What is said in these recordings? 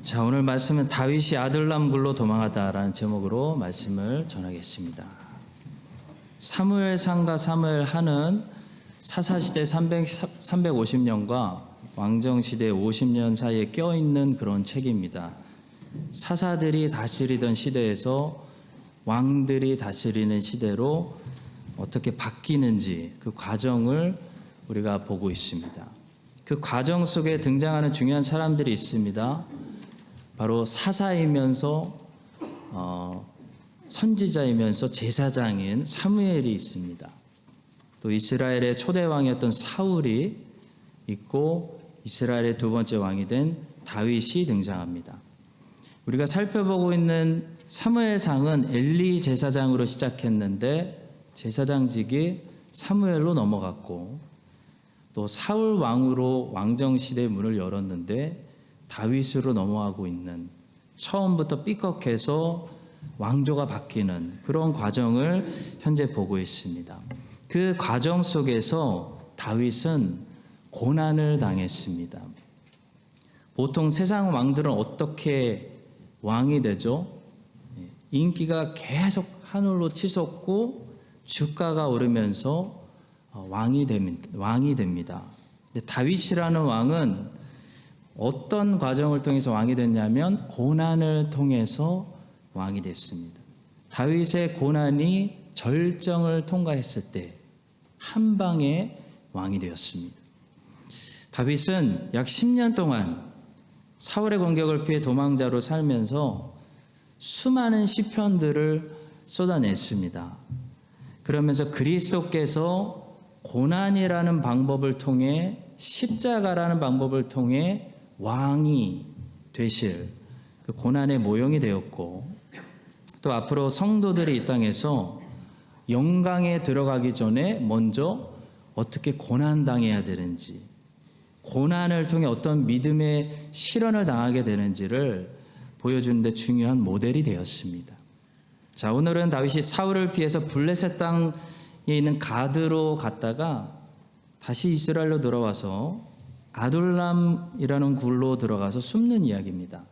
자, 오늘 말씀은 다윗이 아둘람 굴로 도망하다라는 제목으로 말씀을 전하겠습니다. 사무엘상과 사무엘하는 사사시대 350년과 왕정시대 50년 사이에 껴있는 그런 책입니다. 사사들이 다스리던 시대에서 왕들이 다스리는 시대로 어떻게 바뀌는지 그 과정을 우리가 보고 있습니다. 그 과정 속에 등장하는 중요한 사람들이 있습니다. 바로 사사이면서 선지자이면서 제사장인 사무엘이 있습니다. 또 이스라엘의 초대 왕이었던 사울이 있고 이스라엘의 두 번째 왕이 된 다윗이 등장합니다. 우리가 살펴보고 있는 사무엘상은 엘리 제사장으로 시작했는데 제사장직이 사무엘로 넘어갔고 또 사울 왕으로 왕정시대의 문을 열었는데 다윗으로 넘어가고 있는, 처음부터 삐걱해서 왕조가 바뀌는 그런 과정을 현재 보고 있습니다. 그 과정 속에서 다윗은 고난을 당했습니다. 보통 세상 왕들은 어떻게 왕이 되죠? 인기가 계속 하늘로 치솟고 주가가 오르면서 왕이 됩니다. 근데 다윗이라는 왕은 어떤 과정을 통해서 왕이 됐냐면 고난을 통해서 왕이 됐습니다. 다윗의 고난이 절정을 통과했을 때 한 방에 왕이 되었습니다. 다윗은 약 10년 동안 사울의 공격을 피해 도망자로 살면서 수많은 시편들을 쏟아냈습니다. 그러면서 그리스도께서 고난이라는 방법을 통해, 십자가라는 방법을 통해 왕이 되실 그 고난의 모형이 되었고, 또 앞으로 성도들이 이 땅에서 영광에 들어가기 전에 먼저 어떻게 고난당해야 되는지, 고난을 통해 어떤 믿음의 실현을 당하게 되는지를 보여주는 데 중요한 모델이 되었습니다. 자, 오늘은 다윗이 사울을 피해서 블레셋 땅에 있는 가드로 갔다가 다시 이스라엘로 돌아와서 아둘람이라는 굴로 들어가서 숨는 이야기입니다.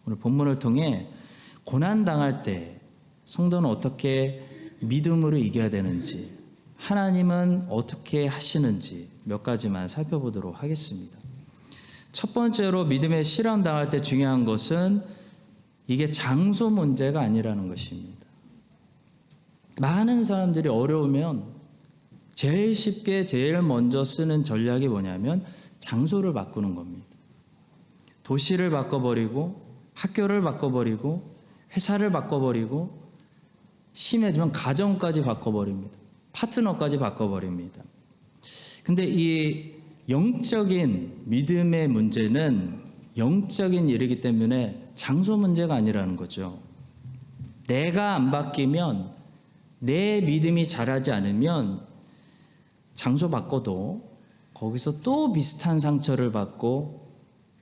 오늘 본문을 통해 고난당할 때 성도는 어떻게 믿음으로 이겨야 되는지, 하나님은 어떻게 하시는지 몇 가지만 살펴보도록 하겠습니다. 첫 번째로 믿음의 실현 당할 때 중요한 것은 이게 장소 문제가 아니라는 것입니다. 많은 사람들이 어려우면 제일 쉽게 제일 먼저 쓰는 전략이 뭐냐면 장소를 바꾸는 겁니다. 도시를 바꿔버리고 학교를 바꿔버리고 회사를 바꿔버리고 심해지면 가정까지 바꿔버립니다. 파트너까지 바꿔버립니다. 근데 이 영적인 믿음의 문제는 영적인 일이기 때문에 장소 문제가 아니라는 거죠. 내가 안 바뀌면, 내 믿음이 자라지 않으면 장소 바꿔도 거기서 또 비슷한 상처를 받고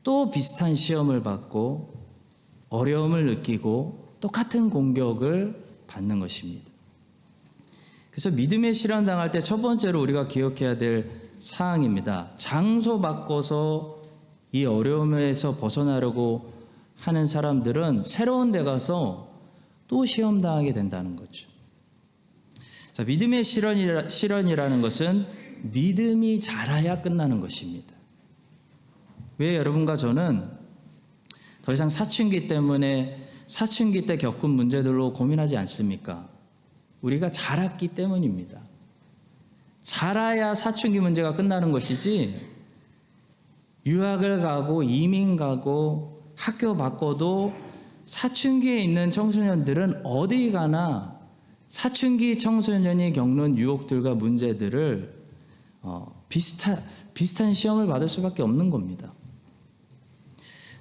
또 비슷한 시험을 받고 어려움을 느끼고 똑같은 공격을 받는 것입니다. 그래서 믿음의 실현 당할 때 첫 번째로 우리가 기억해야 될 사항입니다. 장소 바꿔서 이 어려움에서 벗어나려고 하는 사람들은 새로운 데 가서 또 시험 당하게 된다는 거죠. 자, 믿음의 실현이라는 것은 믿음이 자라야 끝나는 것입니다. 왜 여러분과 저는 더 이상 사춘기 때문에 사춘기 때 겪은 문제들로 고민하지 않습니까? 우리가 자랐기 때문입니다. 자라야 사춘기 문제가 끝나는 것이지, 유학을 가고 이민 가고 학교 바꿔도 사춘기에 있는 청소년들은 어디 가나 사춘기 청소년이 겪는 유혹들과 문제들을 비슷한 시험을 받을 수밖에 없는 겁니다.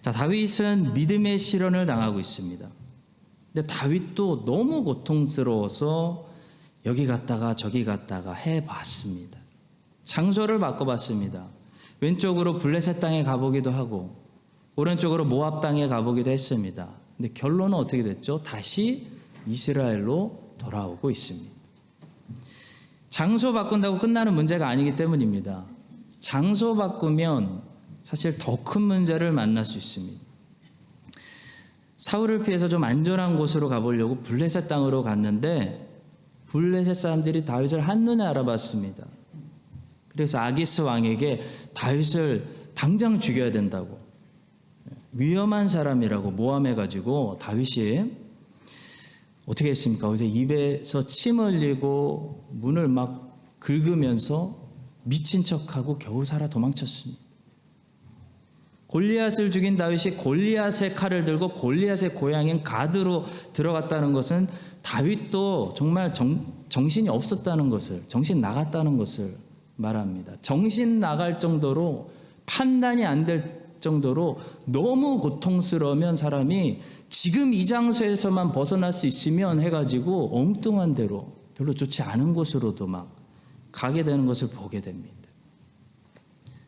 자, 다윗은 믿음의 실현을 당하고 있습니다. 근데 다윗도 너무 고통스러워서 여기 갔다가 저기 갔다가 해봤습니다. 장소를 바꿔봤습니다. 왼쪽으로 블레셋 땅에 가보기도 하고 오른쪽으로 모압 땅에 가보기도 했습니다. 근데 결론은 어떻게 됐죠? 다시 이스라엘로 돌아오고 있습니다. 장소 바꾼다고 끝나는 문제가 아니기 때문입니다. 장소 바꾸면 사실 더 큰 문제를 만날 수 있습니다. 사울을 피해서 좀 안전한 곳으로 가보려고 블레셋 땅으로 갔는데 블레셋 사람들이 다윗을 한눈에 알아봤습니다. 그래서 아기스 왕에게 다윗을 당장 죽여야 된다고, 위험한 사람이라고 모함해가지고 다윗이 어떻게 했습니까? 거기서 입에서 침 흘리고 문을 막 긁으면서 미친 척하고 겨우 살아 도망쳤습니다. 골리앗을 죽인 다윗이 골리앗의 칼을 들고 골리앗의 고향인 가드로 들어갔다는 것은 다윗도 정말 정신이 없었다는 것을, 정신 나갔다는 것을 말합니다. 정신 나갈 정도로, 판단이 안 될 정도로 너무 고통스러우면 사람이 지금 이 장소에서만 벗어날 수 있으면 해가지고 엉뚱한 데로, 별로 좋지 않은 곳으로도 막 가게 되는 것을 보게 됩니다.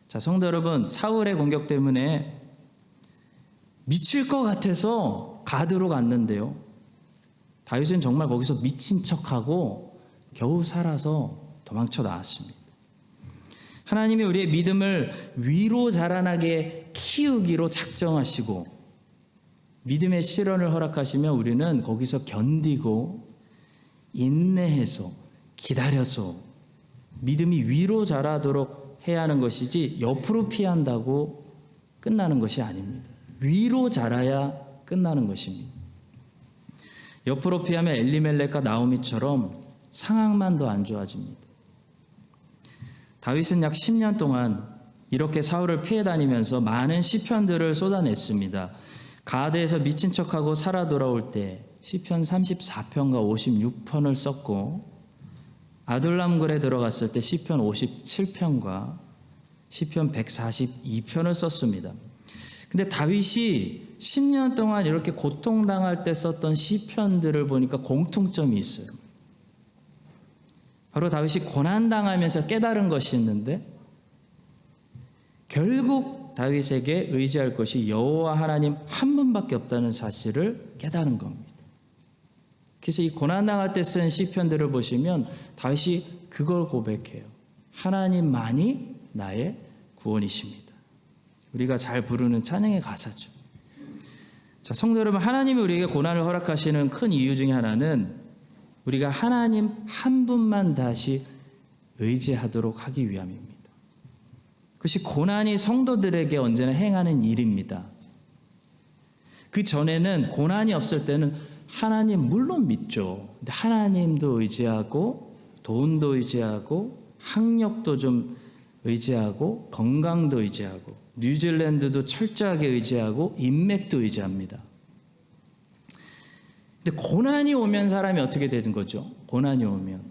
자, 성도 여러분, 사울의 공격 때문에 미칠 것 같아서 가드로 갔는데요, 다윗은 정말 거기서 미친 척하고 겨우 살아서 도망쳐 나왔습니다. 하나님이 우리의 믿음을 위로 자라나게 키우기로 작정하시고 믿음의 실현을 허락하시면 우리는 거기서 견디고 인내해서 기다려서 믿음이 위로 자라도록 해야 하는 것이지 옆으로 피한다고 끝나는 것이 아닙니다. 위로 자라야 끝나는 것입니다. 옆으로 피하면 엘리멜렉과 나오미처럼 상황만 더 안 좋아집니다. 다윗은 약 10년 동안 이렇게 사울을 피해 다니면서 많은 시편들을 쏟아냈습니다. 가드에서 미친 척하고 살아 돌아올 때 시편 34편과 56편을 썼고, 아둘람굴에 들어갔을 때 시편 57편과 시편 142편을 썼습니다. 근데 다윗이 10년 동안 이렇게 고통당할 때 썼던 시편들을 보니까 공통점이 있어요. 바로 다윗이 고난당하면서 깨달은 것이 있는데, 결국 다윗에게 의지할 것이 여호와 하나님 한 분밖에 없다는 사실을 깨달은 겁니다. 그래서 이 고난당할 때 쓴 시편들을 보시면 다윗이 그걸 고백해요. 하나님만이 나의 구원이십니다. 우리가 잘 부르는 찬양의 가사죠. 자, 성도 여러분, 하나님이 우리에게 고난을 허락하시는 큰 이유 중에 하나는 우리가 하나님 한 분만 다시 의지하도록 하기 위함입니다. 그것이 고난이 성도들에게 언제나 행하는 일입니다. 그 전에는, 고난이 없을 때는 하나님 물론 믿죠. 근데 하나님도 의지하고 돈도 의지하고 학력도 좀 의지하고 건강도 의지하고 뉴질랜드도 철저하게 의지하고 인맥도 의지합니다. 근데 고난이 오면 사람이 어떻게 되는 거죠? 고난이 오면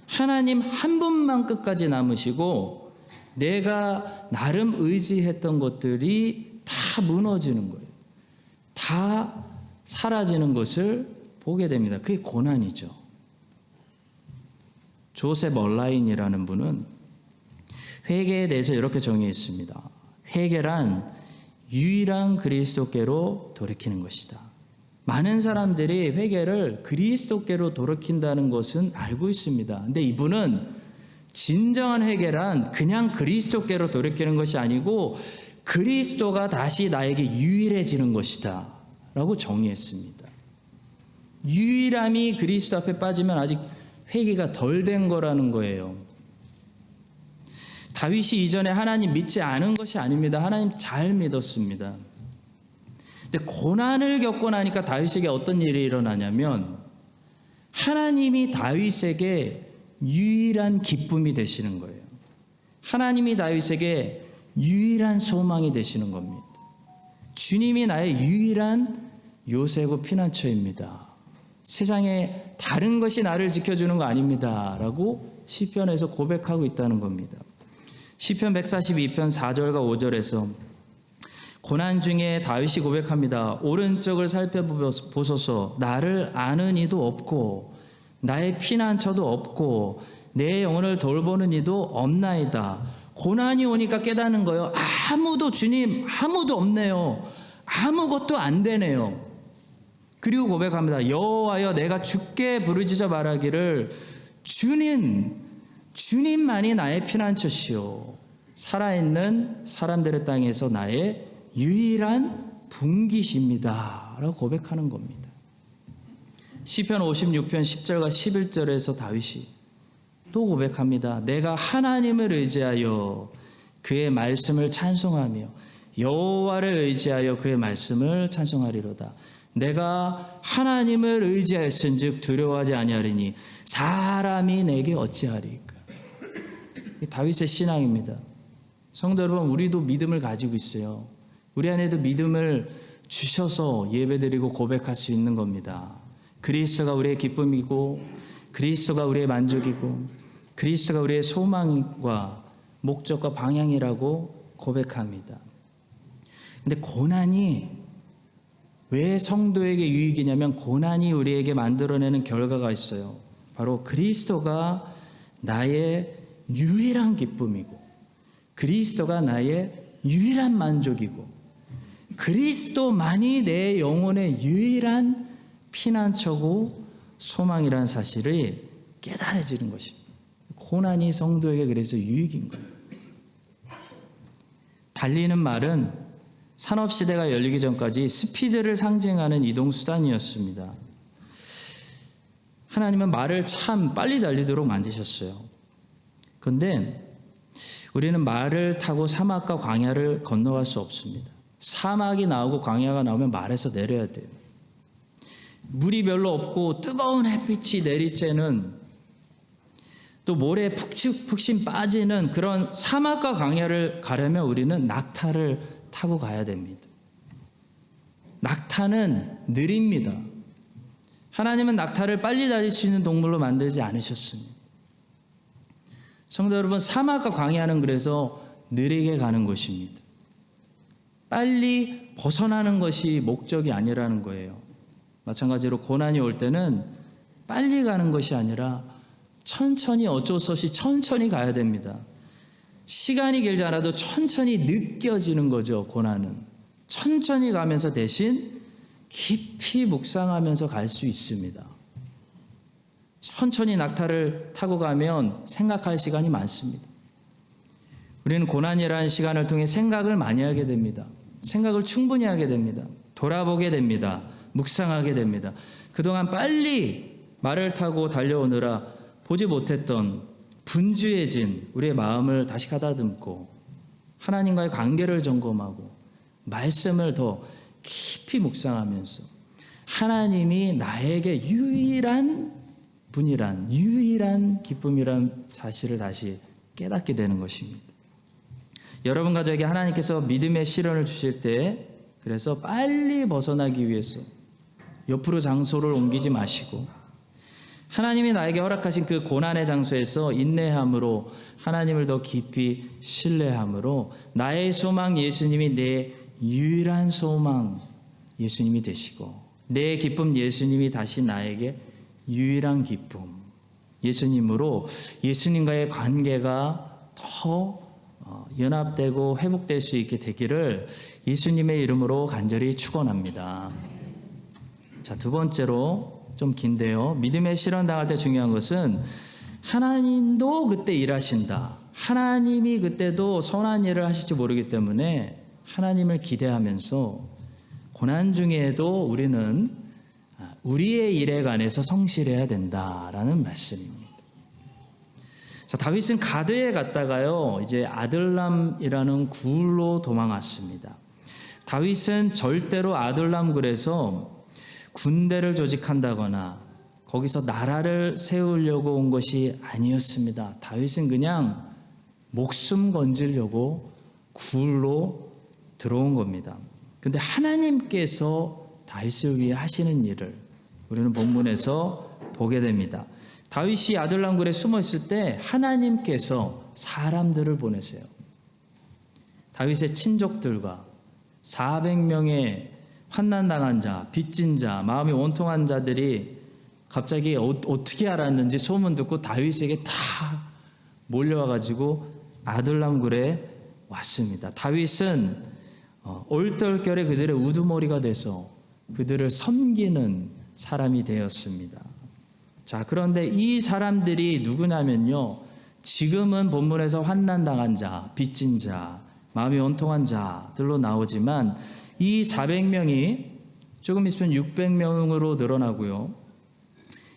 하나님 한 분만 끝까지 남으시고 내가 나름 의지했던 것들이 다 무너지는 거예요. 다 사라지는 것을 보게 됩니다. 그게 고난이죠. 조셉 얼라인이라는 분은 회개에 대해서 이렇게 정의했습니다. 회개란 유일한 그리스도께로 돌이키는 것이다. 많은 사람들이 회개를 그리스도께로 돌이킨다는 것은 알고 있습니다. 근데 이분은 진정한 회개란 그냥 그리스도께로 돌이키는 것이 아니고 그리스도가 다시 나에게 유일해지는 것이다 라고 정의했습니다. 유일함이 그리스도 앞에 빠지면 아직 회개가 덜 된 거라는 거예요. 다윗이 이전에 하나님 믿지 않은 것이 아닙니다. 하나님 잘 믿었습니다. 근데 고난을 겪고 나니까 다윗에게 어떤 일이 일어나냐면 하나님이 다윗에게 유일한 기쁨이 되시는 거예요. 하나님이 다윗에게 유일한 소망이 되시는 겁니다. 주님이 나의 유일한 요새고 피난처입니다. 세상에 다른 것이 나를 지켜주는 거 아닙니다 라고 시편에서 고백하고 있다는 겁니다. 시편 142편 4절과 5절에서 고난 중에 다윗이 고백합니다. 오른쪽을 살펴보소서. 나를 아는 이도 없고 나의 피난처도 없고 내 영혼을 돌보는 이도 없나이다. 고난이 오니까 깨닫는 거예요. 주님 아무도 없네요. 아무것도 안 되네요. 그리고 고백합니다. 여호와여, 내가 주께 부르짖어 말하기를 주님만이 나의 피난처시오. 살아있는 사람들의 땅에서 나의 유일한 분기십니다 라고 고백하는 겁니다. 시편 56편 10절과 11절에서 다윗이 또 고백합니다. 내가 하나님을 의지하여 그의 말씀을 찬송하며 여호와를 의지하여 그의 말씀을 찬송하리로다. 내가 하나님을 의지하였은즉 두려워하지 아니하리니 사람이 내게 어찌하리까. 다윗의 신앙입니다. 성도 여러분, 우리도 믿음을 가지고 있어요. 우리 안에도 믿음을 주셔서 예배드리고 고백할 수 있는 겁니다. 그리스도가 우리의 기쁨이고 그리스도가 우리의 만족이고 그리스도가 우리의 소망과 목적과 방향이라고 고백합니다. 근데 고난이 왜 성도에게 유익이냐면 고난이 우리에게 만들어내는 결과가 있어요. 바로 그리스도가 나의 유일한 기쁨이고 그리스도가 나의 유일한 만족이고 그리스도만이 내 영혼의 유일한 피난처고 소망이라는 사실을 깨달아지는 것입니다. 고난이 성도에게 그래서 유익인 거예요. 달리는 말은 산업시대가 열리기 전까지 스피드를 상징하는 이동수단이었습니다. 하나님은 말을 참 빨리 달리도록 만드셨어요. 그런데 우리는 말을 타고 사막과 광야를 건너갈 수 없습니다. 사막이 나오고 광야가 나오면 말에서 내려야 돼요. 물이 별로 없고 뜨거운 햇빛이 내리쬐는 또 모래에 푹신 빠지는 그런 사막과 광야를 가려면 우리는 낙타를 타고 가야 됩니다. 낙타는 느립니다. 하나님은 낙타를 빨리 달릴 수 있는 동물로 만들지 않으셨습니다. 성도 여러분, 사막과 광야는 그래서 느리게 가는 것입니다. 빨리 벗어나는 것이 목적이 아니라는 거예요. 마찬가지로 고난이 올 때는 빨리 가는 것이 아니라 천천히, 어쩔 수 없이 천천히 가야 됩니다. 시간이 길지 않아도 천천히 느껴지는 거죠. 고난은 천천히 가면서 대신 깊이 묵상하면서 갈 수 있습니다. 천천히 낙타를 타고 가면 생각할 시간이 많습니다. 우리는 고난이라는 시간을 통해 생각을 많이 하게 됩니다. 생각을 충분히 하게 됩니다. 돌아보게 됩니다. 묵상하게 됩니다. 그동안 빨리 말을 타고 달려오느라 보지 못했던 분주해진 우리의 마음을 다시 가다듬고 하나님과의 관계를 점검하고 말씀을 더 깊이 묵상하면서 하나님이 나에게 유일한 분이란, 유일한 기쁨이란 사실을 다시 깨닫게 되는 것입니다. 여러분과 저에게 하나님께서 믿음의 시련을 주실 때 그래서 빨리 벗어나기 위해서 옆으로 장소를 옮기지 마시고 하나님이 나에게 허락하신 그 고난의 장소에서 인내함으로 하나님을 더 깊이 신뢰함으로 나의 소망 예수님이 내 유일한 소망 예수님이 되시고 내 기쁨 예수님이 다시 나에게 유일한 기쁨 예수님으로 예수님과의 관계가 더 연합되고 회복될 수 있게 되기를 예수님의 이름으로 간절히 축원합니다. 자, 두 번째로 좀 긴데요. 믿음의 시련 당할 때 중요한 것은 하나님도 그때 일하신다. 하나님이 그때도 선한 일을 하실지 모르기 때문에 하나님을 기대하면서 고난 중에도 우리는 우리의 일에 관해서 성실해야 된다라는 말씀입니다. 자, 다윗은 가드에 갔다가요, 이제 아들람이라는 굴로 도망왔습니다. 다윗은 절대로 아들람 굴에서 군대를 조직한다거나 거기서 나라를 세우려고 온 것이 아니었습니다. 다윗은 그냥 목숨 건지려고 굴로 들어온 겁니다. 근데 하나님께서 다윗을 위해 하시는 일을 우리는 본문에서 보게 됩니다. 다윗이 아들람 굴에 숨어 있을 때 하나님께서 사람들을 보내세요. 다윗의 친족들과 400명의 환난당한 자, 빚진 자, 마음이 원통한 자들이 갑자기 어떻게 알았는지 소문 듣고 다윗에게 다 몰려와가지고 아들람 굴에 왔습니다. 다윗은 얼떨결에 그들의 우두머리가 돼서 그들을 섬기는 사람이 되었습니다. 자, 그런데 이 사람들이 누구냐면요, 지금은 본문에서 환난당한 자, 빚진 자, 마음이 원통한 자들로 나오지만 이 400명이 조금 있으면 600명으로 늘어나고요.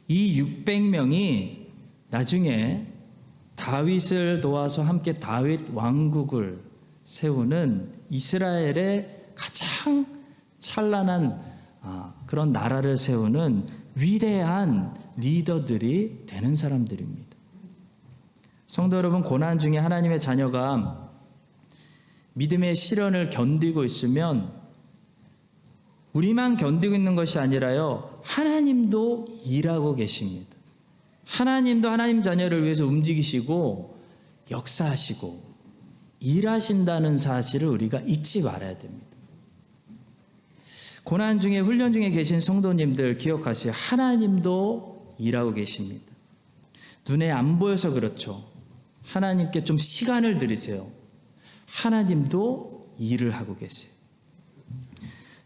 이 600명이 나중에 다윗을 도와서 함께 다윗 왕국을 세우는 이스라엘의 가장 찬란한 그런 나라를 세우는 위대한 리더들이 되는 사람들입니다. 성도 여러분, 고난 중에 하나님의 자녀가 믿음의 시련을 견디고 있으면 우리만 견디고 있는 것이 아니라요, 하나님도 일하고 계십니다. 하나님도 하나님 자녀를 위해서 움직이시고 역사하시고 일하신다는 사실을 우리가 잊지 말아야 됩니다. 고난 중에, 훈련 중에 계신 성도님들 기억하세요. 하나님도 일하고 계십니다. 눈에 안 보여서 그렇죠. 하나님께 좀 시간을 들이세요. 하나님도 일을 하고 계세요.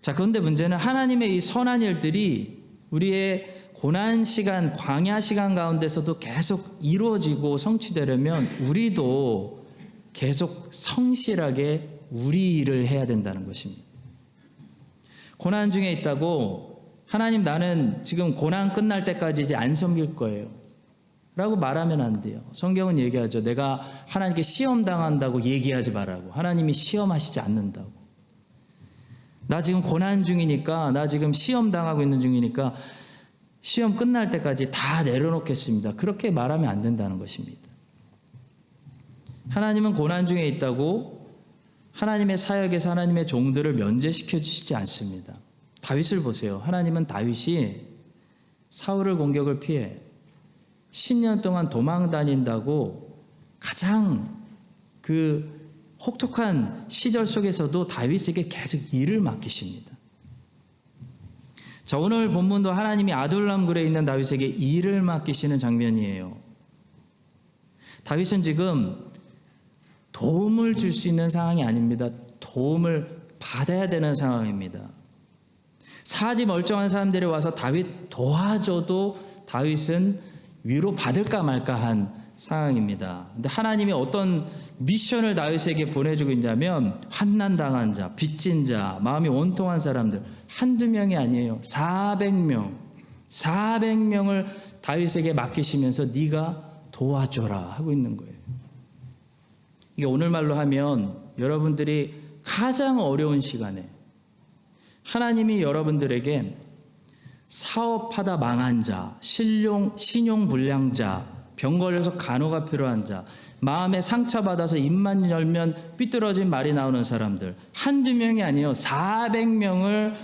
자, 그런데 문제는 하나님의 이 선한 일들이 우리의 고난 시간, 광야 시간 가운데서도 계속 이루어지고 성취되려면 우리도 계속 성실하게 우리 일을 해야 된다는 것입니다. 고난 중에 있다고 하나님, 나는 지금 고난 끝날 때까지 이제 안 섬길 거예요 라고 말하면 안 돼요. 성경은 얘기하죠. 내가 하나님께 시험 당한다고 얘기하지 말라고. 하나님이 시험하시지 않는다고. 나 지금 고난 중이니까, 나 지금 시험 당하고 있는 중이니까 시험 끝날 때까지 다 내려놓겠습니다. 그렇게 말하면 안 된다는 것입니다. 하나님은 고난 중에 있다고 하나님의 사역에서 하나님의 종들을 면제시켜 주시지 않습니다. 다윗을 보세요. 하나님은 다윗이 사울의 공격을 피해 10년 동안 도망 다닌다고 가장 그 혹독한 시절 속에서도 다윗에게 계속 일을 맡기십니다. 자, 오늘 본문도 하나님이 아둘람 굴에 있는 다윗에게 일을 맡기시는 장면이에요. 다윗은 지금 도움을 줄 수 있는 상황이 아닙니다. 도움을 받아야 되는 상황입니다. 사지 멀쩡한 사람들이 와서 다윗 도와줘도 다윗은 위로 받을까 말까 한 상황입니다. 근데 하나님이 어떤 미션을 다윗에게 보내주고 있냐면, 환난당한 자, 빚진 자, 마음이 원통한 사람들, 한두 명이 아니에요. 400명을 다윗에게 맡기시면서 네가 도와줘라 하고 있는 거예요. 이게 오늘말로 하면 여러분들이 가장 어려운 시간에 하나님이 여러분들에게 사업하다 망한 자, 신용불량자, 병 걸려서 간호가 필요한 자, 마음에 상처받아서 입만 열면 삐뚤어진 말이 나오는 사람들, 한두 명이 아니에요. 400명을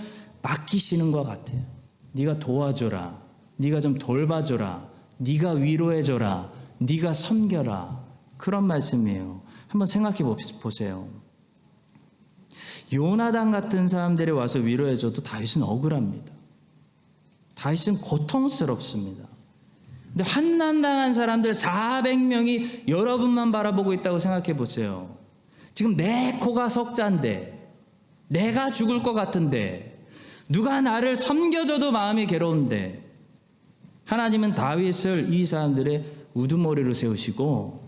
맡기시는 것 같아요. 네가 도와줘라, 네가 좀 돌봐줘라, 네가 위로해줘라, 네가 섬겨라, 그런 말씀이에요. 한번 생각해 보세요. 요나단 같은 사람들이 와서 위로해줘도 다윗은 억울합니다. 다윗은 고통스럽습니다. 근데 환난당한 사람들 400명이 여러분만 바라보고 있다고 생각해 보세요. 지금 내 코가 석잔데, 내가 죽을 것 같은데, 누가 나를 섬겨줘도 마음이 괴로운데, 하나님은 다윗을 이 사람들의 우두머리로 세우시고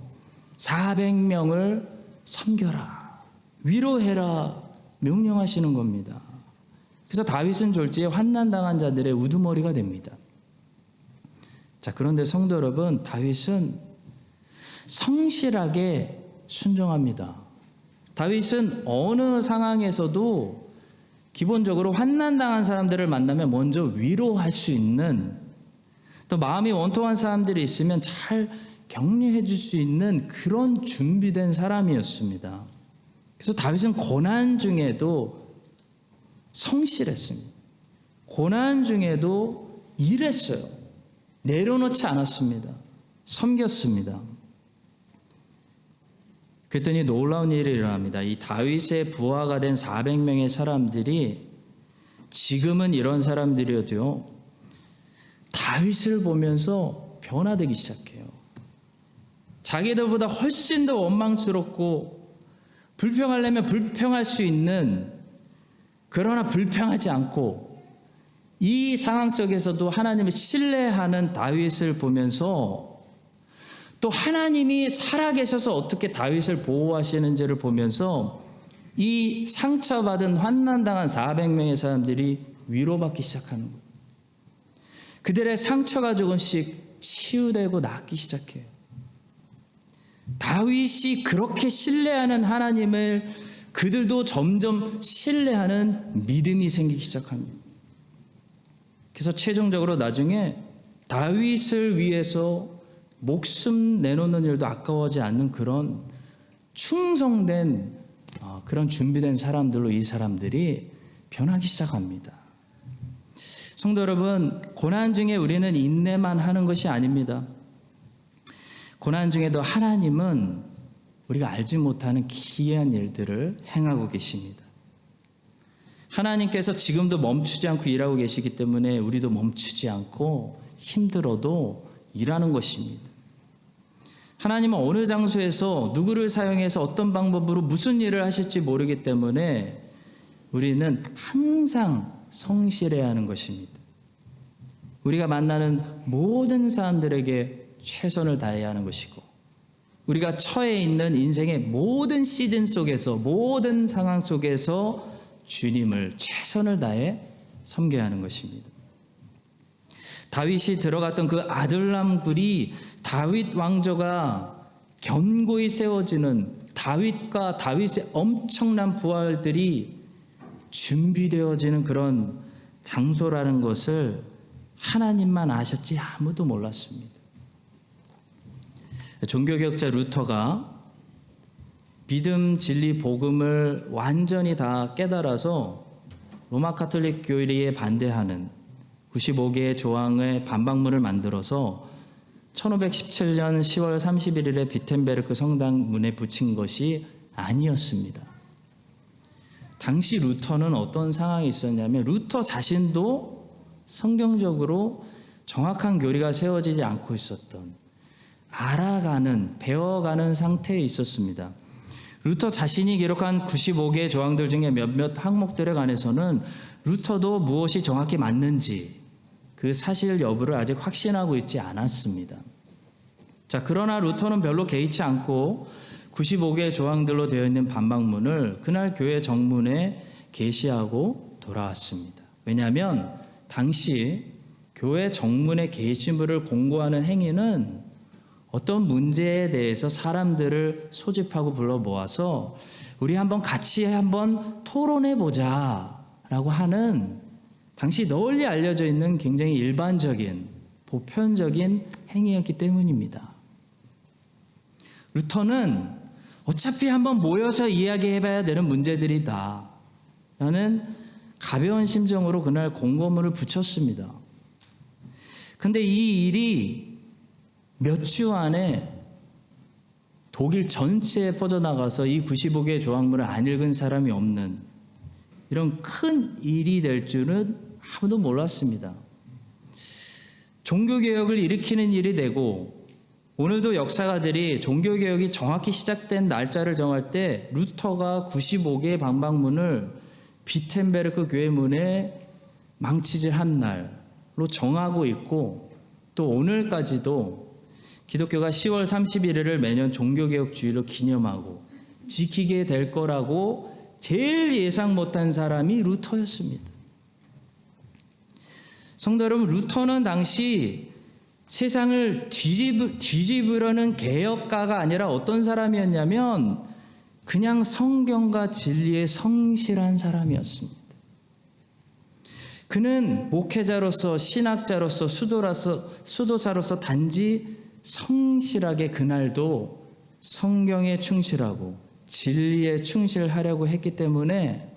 400명을 섬겨라, 위로해라 명령하시는 겁니다. 그래서 다윗은 졸지에 환난당한 자들의 우두머리가 됩니다. 자, 그런데 성도 여러분, 다윗은 성실하게 순종합니다. 다윗은 어느 상황에서도 기본적으로 환난당한 사람들을 만나면 먼저 위로할 수 있는, 또 마음이 원통한 사람들이 있으면 잘 격려해 줄 수 있는 그런 준비된 사람이었습니다. 그래서 다윗은 고난 중에도 성실했습니다. 고난 중에도 일했어요. 내려놓지 않았습니다. 섬겼습니다. 그랬더니 놀라운 일이 일어납니다. 이 다윗의 부하가 된 400명의 사람들이 지금은 이런 사람들이어도요, 다윗을 보면서 변화되기 시작해요. 자기들보다 훨씬 더 원망스럽고 불평하려면 불평할 수 있는, 그러나 불평하지 않고 이 상황 속에서도 하나님을 신뢰하는 다윗을 보면서, 또 하나님이 살아계셔서 어떻게 다윗을 보호하시는지를 보면서 이 상처받은 환난당한 400명의 사람들이 위로받기 시작하는 거예요. 그들의 상처가 조금씩 치유되고 낫기 시작해요. 다윗이 그렇게 신뢰하는 하나님을 그들도 점점 신뢰하는 믿음이 생기기 시작합니다. 그래서 최종적으로 나중에 다윗을 위해서 목숨 내놓는 일도 아까워하지 않는 그런 충성된 그런 준비된 사람들로 이 사람들이 변하기 시작합니다. 성도 여러분, 고난 중에 우리는 인내만 하는 것이 아닙니다. 고난 중에도 하나님은 우리가 알지 못하는 기이한 일들을 행하고 계십니다. 하나님께서 지금도 멈추지 않고 일하고 계시기 때문에 우리도 멈추지 않고 힘들어도 일하는 것입니다. 하나님은 어느 장소에서 누구를 사용해서 어떤 방법으로 무슨 일을 하실지 모르기 때문에 우리는 항상 성실해야 하는 것입니다. 우리가 만나는 모든 사람들에게 최선을 다해야 하는 것이고, 우리가 처해 있는 인생의 모든 시즌 속에서, 모든 상황 속에서 주님을 최선을 다해 섬겨야 하는 것입니다. 다윗이 들어갔던 그 아둘람 굴이 다윗 왕조가 견고히 세워지는, 다윗과 다윗의 엄청난 부하들이 준비되어지는 그런 장소라는 것을 하나님만 아셨지 아무도 몰랐습니다. 종교개혁자 루터가 믿음, 진리, 복음을 완전히 다 깨달아서 로마 카톨릭 교리에 반대하는 95개의 조항의 반박문을 만들어서 1517년 10월 31일에 비텐베르크 성당 문에 붙인 것이 아니었습니다. 당시 루터는 어떤 상황이 있었냐면, 루터 자신도 성경적으로 정확한 교리가 세워지지 않고 있었던, 알아가는, 배워가는 상태에 있었습니다. 루터 자신이 기록한 95개의 조항들 중에 몇몇 항목들에 관해서는 루터도 무엇이 정확히 맞는지 그 사실 여부를 아직 확신하고 있지 않았습니다. 자, 그러나 루터는 별로 개의치 않고 95개의 조항들로 되어 있는 반박문을 그날 교회 정문에 게시하고 돌아왔습니다. 왜냐하면 당시 교회 정문의 게시물을 공고하는 행위는 어떤 문제에 대해서 사람들을 소집하고 불러 모아서 우리 같이 한번 토론해 보자 라고 하는, 당시 널리 알려져 있는 굉장히 일반적인 보편적인 행위였기 때문입니다. 루터는 어차피 한번 모여서 이야기해봐야 되는 문제들이다 라는 가벼운 심정으로 그날 공고문을 붙였습니다. 근데 이 일이 몇 주 안에 독일 전체에 퍼져나가서 이 95개의 조항문을 안 읽은 사람이 없는 이런 큰 일이 될 줄은 아무도 몰랐습니다. 종교개혁을 일으키는 일이 되고, 오늘도 역사가들이 종교개혁이 정확히 시작된 날짜를 정할 때 루터가 95개의 반박문을 비텐베르크 교회 문에 망치질한 날로 정하고 있고, 또 오늘까지도 기독교가 10월 31일을 매년 종교개혁주의로 기념하고 지키게 될 거라고 제일 예상 못한 사람이 루터였습니다. 성도 여러분, 루터는 당시 세상을 뒤집으려는 개혁가가 아니라 어떤 사람이었냐면 그냥 성경과 진리에 성실한 사람이었습니다. 그는 목회자로서, 신학자로서, 수도사로서 단지 성실하게 그날도 성경에 충실하고 진리에 충실하려고 했기 때문에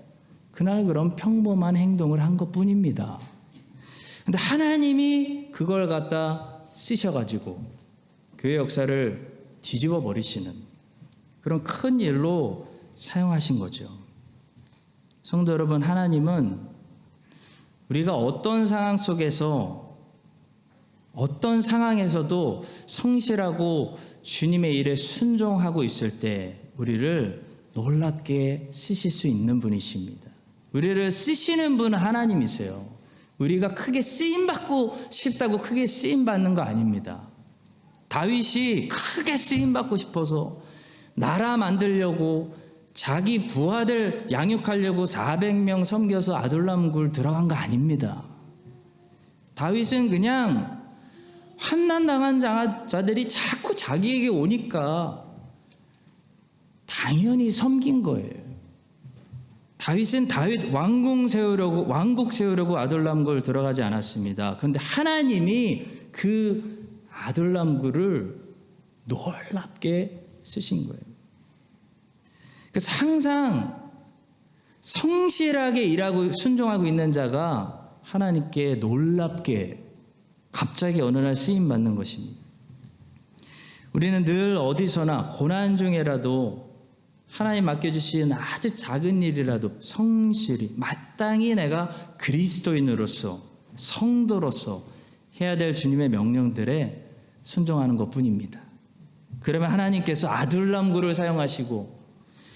그날 그런 평범한 행동을 한 것뿐입니다. 근데 하나님이 그걸 갖다 쓰셔가지고 교회 역사를 뒤집어 버리시는 그런 큰 일로 사용하신 거죠. 성도 여러분, 하나님은 우리가 어떤 상황 속에서, 어떤 상황에서도 성실하고 주님의 일에 순종하고 있을 때 우리를 놀랍게 쓰실 수 있는 분이십니다. 우리를 쓰시는 분은 하나님이세요. 우리가 크게 쓰임받고 싶다고 크게 쓰임받는 거 아닙니다. 다윗이 크게 쓰임받고 싶어서 나라 만들려고 자기 부하들 양육하려고 400명 섬겨서 아둘람 굴 들어간 거 아닙니다. 다윗은 그냥 환난 당한 자들이 자꾸 자기에게 오니까 당연히 섬긴 거예요. 다윗은 왕국 세우려고 아둘람 굴 들어가지 않았습니다. 그런데 하나님이 그 아둘람 굴을 놀랍게 쓰신 거예요. 그래서 항상 성실하게 일하고 순종하고 있는 자가 하나님께 놀랍게 갑자기 어느 날 쓰임 받는 것입니다. 우리는 늘 어디서나 고난 중에라도 하나님 맡겨주신 아주 작은 일이라도 성실히 마땅히 내가 그리스도인으로서 성도로서 해야 될 주님의 명령들에 순종하는 것뿐입니다. 그러면 하나님께서 아둘람 굴을 사용하시고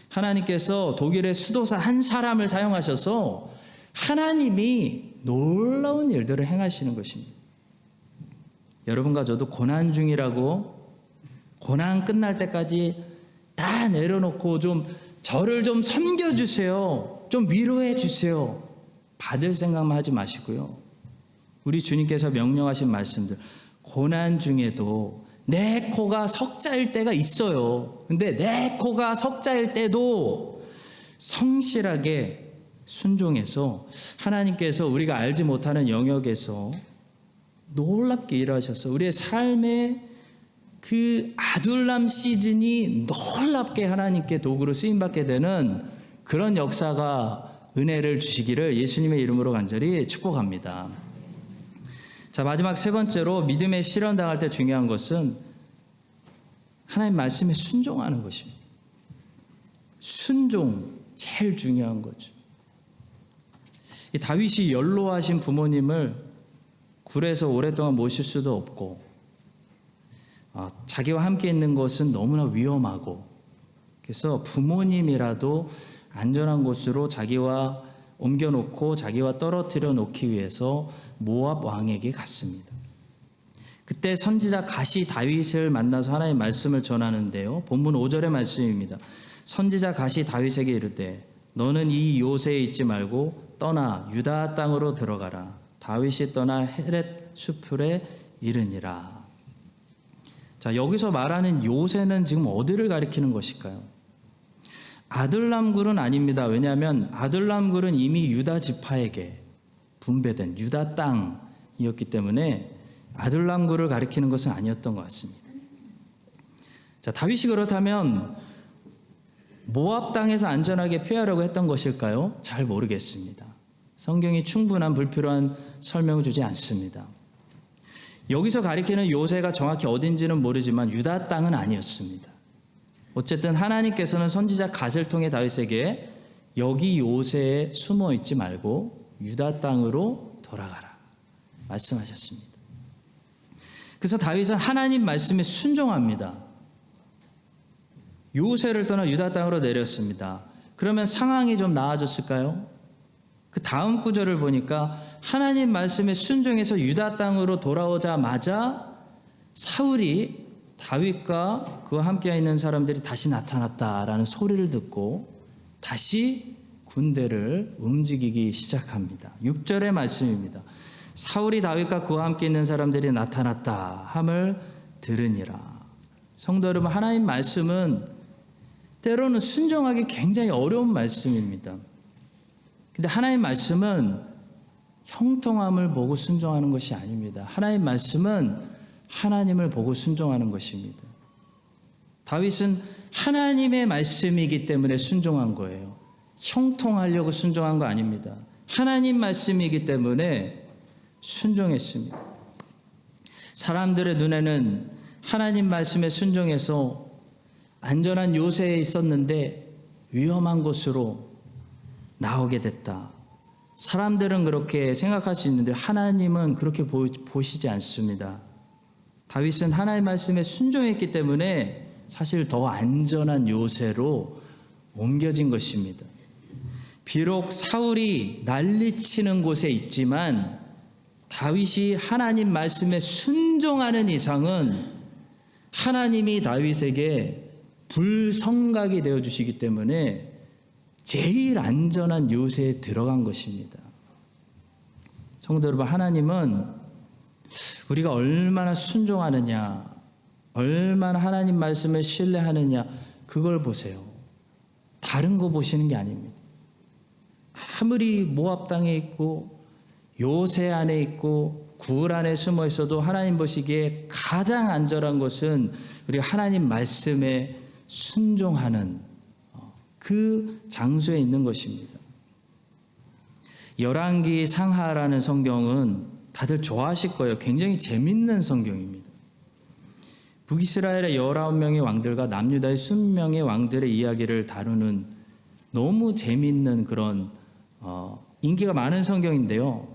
하나님께서 독일의 수도사 한 사람을 사용하셔서 하나님이 놀라운 일들을 행하시는 것입니다. 여러분과 저도 고난 중이라고 고난 끝날 때까지 다 내려놓고 저를 좀 섬겨주세요. 좀 위로해 주세요. 받을 생각만 하지 마시고요. 우리 주님께서 명령하신 말씀들, 고난 중에도 내 코가 석자일 때가 있어요. 근데 내 코가 석자일 때도 성실하게 순종해서 하나님께서 우리가 알지 못하는 영역에서 놀랍게 일하셔서 우리의 삶의 그 아둘람 시즌이 놀랍게 하나님께 도구로 쓰임받게 되는 그런 역사가 은혜를 주시기를 예수님의 이름으로 간절히 축복합니다. 자, 마지막 세 번째로 믿음의 시련 당할 때 중요한 것은 하나님 말씀에 순종하는 것입니다. 순종, 제일 중요한 거죠. 이 다윗이 연로하신 부모님을 굴에서 오랫동안 모실 수도 없고 자기와 함께 있는 것은 너무나 위험하고 그래서 부모님이라도 안전한 곳으로 자기와 옮겨놓고 자기와 떨어뜨려 놓기 위해서 모압 왕에게 갔습니다. 그때 선지자 갓이 다윗을 만나서 하나님의 말씀을 전하는데요. 본문 5절의 말씀입니다. 선지자 갓이 다윗에게 이르되 너는 이 요새에 있지 말고 떠나 유다 땅으로 들어가라. 다윗이 떠나 헤렛 수풀에 이르니라. 자, 여기서 말하는 요새는 지금 어디를 가리키는 것일까요? 아둘람 굴은 아닙니다. 왜냐하면 아둘람 굴은 이미 유다 지파에게 분배된 유다 땅이었기 때문에 아둘람 굴을 가리키는 것은 아니었던 것 같습니다. 자, 다윗이 그렇다면 모압 땅에서 안전하게 피하려고 했던 것일까요? 잘 모르겠습니다. 성경이 충분한 불필요한 설명을 주지 않습니다. 여기서 가리키는 요새가 정확히 어딘지는 모르지만 유다 땅은 아니었습니다. 어쨌든 하나님께서는 선지자 갓을 통해 다윗에게 여기 요새에 숨어 있지 말고 유다 땅으로 돌아가라 말씀하셨습니다. 그래서 다윗은 하나님 말씀에 순종합니다. 요새를 떠나 유다 땅으로 내렸습니다. 그러면 상황이 좀 나아졌을까요? 그 다음 구절을 보니까 하나님 말씀에 순종해서 유다 땅으로 돌아오자마자 사울이 다윗과 그와 함께 있는 사람들이 다시 나타났다라는 소리를 듣고 다시 군대를 움직이기 시작합니다. 6절의 말씀입니다. 사울이 다윗과 그와 함께 있는 사람들이 나타났다 함을 들으니라. 성도 여러분, 하나님 말씀은 때로는 순종하기 굉장히 어려운 말씀입니다. 근데 하나님 말씀은 형통함을 보고 순종하는 것이 아닙니다. 하나님 말씀은 하나님을 보고 순종하는 것입니다. 다윗은 하나님의 말씀이기 때문에 순종한 거예요. 형통하려고 순종한 거 아닙니다. 하나님 말씀이기 때문에 순종했습니다. 사람들의 눈에는 하나님 말씀에 순종해서 안전한 요새에 있었는데 위험한 곳으로 나오게 됐다. 사람들은 그렇게 생각할 수 있는데 하나님은 그렇게 보시지 않습니다. 다윗은 하나님 말씀에 순종했기 때문에 사실 더 안전한 요새로 옮겨진 것입니다. 비록 사울이 난리치는 곳에 있지만 다윗이 하나님 말씀에 순종하는 이상은 하나님이 다윗에게 불성각이 되어주시기 때문에 제일 안전한 요새에 들어간 것입니다. 성도 여러분, 하나님은 우리가 얼마나 순종하느냐, 얼마나 하나님 말씀을 신뢰하느냐, 그걸 보세요. 다른 거 보시는 게 아닙니다. 아무리 모압 땅에 있고 요새 안에 있고 굴 안에 숨어 있어도 하나님 보시기에 가장 안전한 것은 우리가 하나님 말씀에 순종하는 그 장소에 있는 것입니다. 열왕기 상하라는 성경은 다들 좋아하실 거예요. 굉장히 재밌는 성경입니다. 북이스라엘의 19명의 왕들과 남유다의 20명의 왕들의 이야기를 다루는 너무 재밌는 그런 인기가 많은 성경인데요.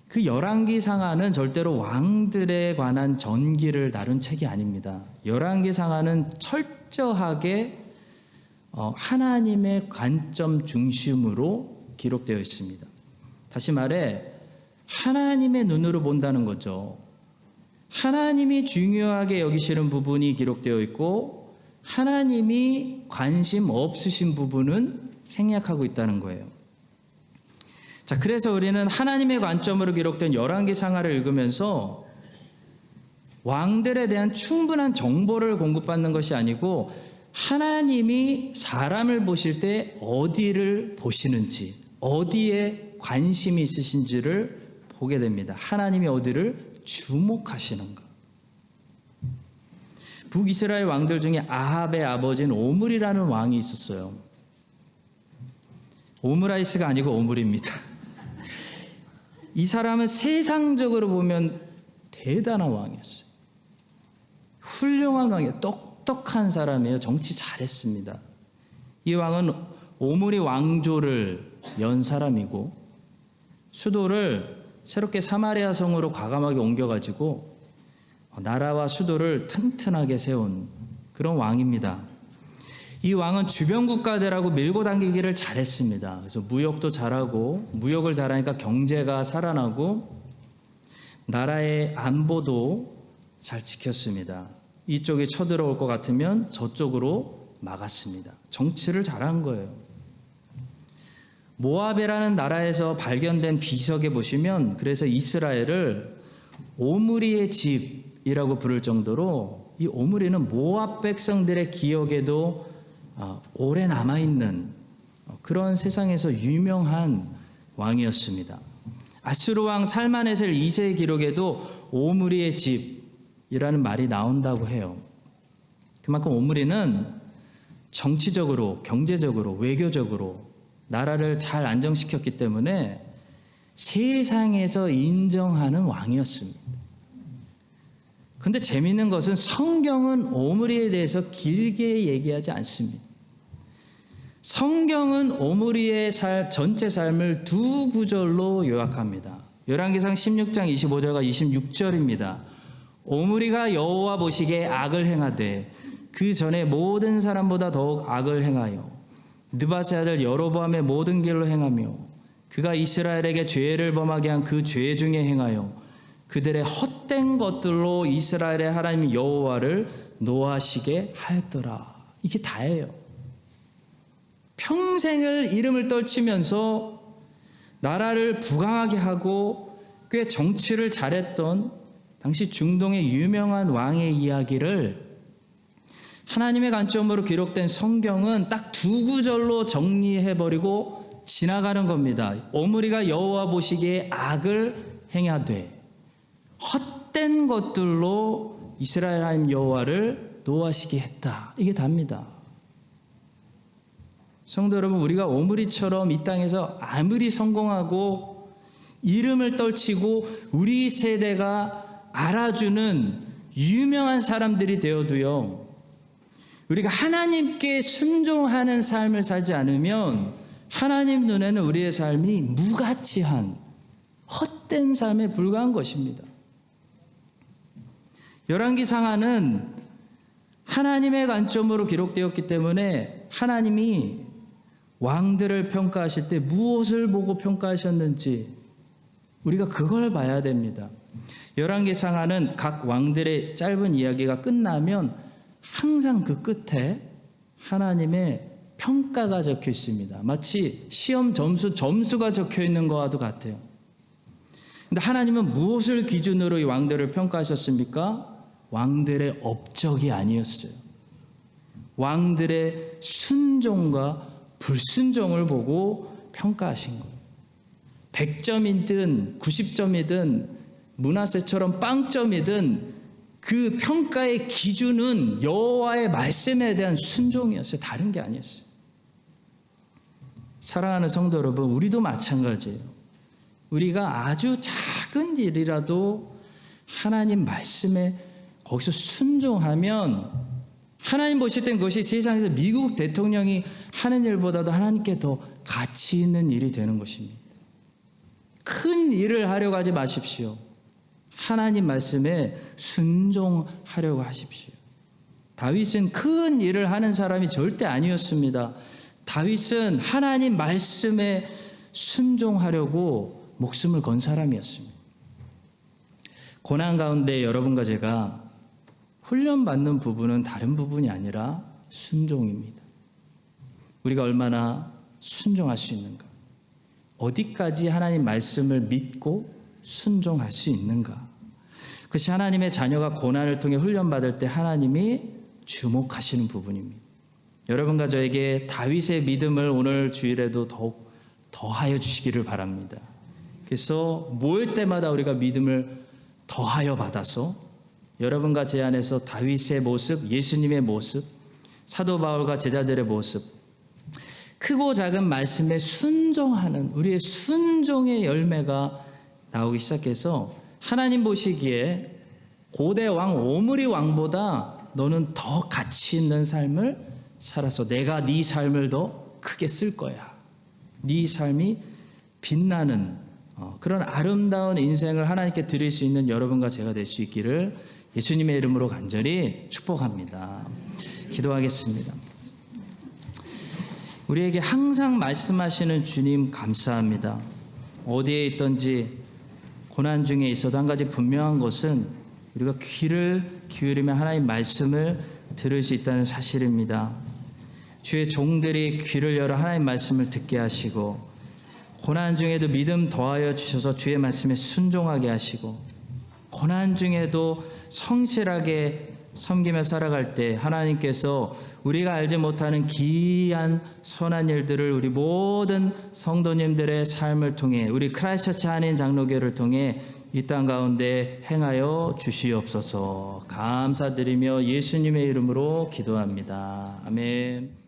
그 열왕기 상하는 절대로 왕들에 관한 전기를 다룬 책이 아닙니다. 열왕기 상하는 철저하게 하나님의 관점 중심으로 기록되어 있습니다. 다시 말해 하나님의 눈으로 본다는 거죠. 하나님이 중요하게 여기시는 부분이 기록되어 있고 하나님이 관심 없으신 부분은 생략하고 있다는 거예요. 자, 그래서 우리는 하나님의 관점으로 기록된 열왕기 상하를 읽으면서 왕들에 대한 충분한 정보를 공급받는 것이 아니고 하나님이 사람을 보실 때 어디를 보시는지, 어디에 관심이 있으신지를 보게 됩니다. 하나님이 어디를 주목하시는가. 북이스라엘 왕들 중에 아합의 아버지는 오므리라는 왕이 있었어요. 오므라이스가 아니고 오므리입니다. 이 사람은 세상적으로 보면 대단한 왕이었어요. 훌륭한 왕이에요. 똑똑한 사람이에요. 정치 잘했습니다. 이 왕은 오므리 왕조를 연 사람이고 수도를 새롭게 사마리아 성으로 과감하게 옮겨가지고 나라와 수도를 튼튼하게 세운 그런 왕입니다. 이 왕은 주변 국가들하고 밀고 당기기를 잘했습니다. 그래서 무역도 잘하고 무역을 잘하니까 경제가 살아나고 나라의 안보도 잘 지켰습니다. 이쪽이 쳐들어올 것 같으면 저쪽으로 막았습니다. 정치를 잘한 거예요. 모압이라는 나라에서 발견된 비석에 보시면 그래서 이스라엘을 오므리의 집이라고 부를 정도로 이 오므리는 모압 백성들의 기억에도 오래 남아있는 그런 세상에서 유명한 왕이었습니다. 아수르 왕 살마네셀 2세의 기록에도 오므리의 집이라는 말이 나온다고 해요. 그만큼 오므리는 정치적으로, 경제적으로, 외교적으로 나라를 잘 안정시켰기 때문에 세상에서 인정하는 왕이었습니다. 그런데 재미있는 것은 성경은 오므리에 대해서 길게 얘기하지 않습니다. 성경은 오므리의 전체 삶을 두 구절로 요약합니다. 열왕기상 16장 25절과 26절입니다. 오므리가 여호와 보시기에 악을 행하되 그 전에 모든 사람보다 더욱 악을 행하여 느바세 아들 여로보암의 모든 길로 행하며 그가 이스라엘에게 죄를 범하게 한 그 죄 중에 행하여 그들의 헛된 것들로 이스라엘의 하나님 여호와를 노하시게 하였더라. 이게 다예요. 평생을 이름을 떨치면서 나라를 부강하게 하고 꽤 정치를 잘했던 당시 중동의 유명한 왕의 이야기를 하나님의 관점으로 기록된 성경은 딱 두 구절로 정리해버리고 지나가는 겁니다. 오므리가 여호와 보시기에 악을 행하되 헛된 것들로 이스라엘 하나님 여호와를 노하시게 했다. 이게 답니다. 성도 여러분, 우리가 오므리처럼 이 땅에서 아무리 성공하고 이름을 떨치고 우리 세대가 알아주는 유명한 사람들이 되어도요, 우리가 하나님께 순종하는 삶을 살지 않으면 하나님 눈에는 우리의 삶이 무가치한 헛된 삶에 불과한 것입니다. 열왕기 상하는 하나님의 관점으로 기록되었기 때문에 하나님이 왕들을 평가하실 때 무엇을 보고 평가하셨는지 우리가 그걸 봐야 됩니다. 열왕기 상하는 각 왕들의 짧은 이야기가 끝나면 항상 그 끝에 하나님의 평가가 적혀 있습니다. 마치 시험 점수가 적혀 있는 것과도 같아요. 근데 하나님은 무엇을 기준으로 이 왕들을 평가하셨습니까? 왕들의 업적이 아니었어요. 왕들의 순종과 불순종을 보고 평가하신 거예요. 100점이든 90점이든 므낫세처럼 빵점이든 그 평가의 기준은 여호와의 말씀에 대한 순종이었어요. 다른 게 아니었어요. 사랑하는 성도 여러분, 우리도 마찬가지예요. 우리가 아주 작은 일이라도 하나님 말씀에 거기서 순종하면 하나님 보실 땐 그것이 세상에서 미국 대통령이 하는 일보다도 하나님께 더 가치 있는 일이 되는 것입니다. 큰 일을 하려고 하지 마십시오. 하나님 말씀에 순종하려고 하십시오. 다윗은 큰 일을 하는 사람이 절대 아니었습니다. 다윗은 하나님 말씀에 순종하려고 목숨을 건 사람이었습니다. 고난 가운데 여러분과 제가 훈련받는 부분은 다른 부분이 아니라 순종입니다. 우리가 얼마나 순종할 수 있는가? 어디까지 하나님 말씀을 믿고 순종할 수 있는가? 그것이 하나님의 자녀가 고난을 통해 훈련받을 때 하나님이 주목하시는 부분입니다. 여러분과 저에게 다윗의 믿음을 오늘 주일에도 더욱 더하여 주시기를 바랍니다. 그래서 모일 때마다 우리가 믿음을 더하여 받아서 여러분과 제 안에서 다윗의 모습, 예수님의 모습, 사도 바울과 제자들의 모습, 크고 작은 말씀에 순종하는 우리의 순종의 열매가 나오기 시작해서 하나님 보시기에 고대 왕 오므리 왕보다 너는 더 가치 있는 삶을 살아서 내가 네 삶을 더 크게 쓸 거야. 네 삶이 빛나는 그런 아름다운 인생을 하나님께 드릴 수 있는 여러분과 제가 될 수 있기를 예수님의 이름으로 간절히 축복합니다. 기도하겠습니다. 우리에게 항상 말씀하시는 주님 감사합니다. 어디에 있든지 고난 중에 있어도 한 가지 분명한 것은 우리가 귀를 기울이면 하나님 말씀을 들을 수 있다는 사실입니다. 주의 종들이 귀를 열어 하나님 말씀을 듣게 하시고 고난 중에도 믿음 더하여 주셔서 주의 말씀에 순종하게 하시고 고난 중에도 성실하게 섬기며 살아갈 때 하나님께서 우리가 알지 못하는 기이한 선한 일들을 우리 모든 성도님들의 삶을 통해 우리 크라이스처치 한인 장로교를 통해 이 땅 가운데 행하여 주시옵소서. 감사드리며 예수님의 이름으로 기도합니다. 아멘.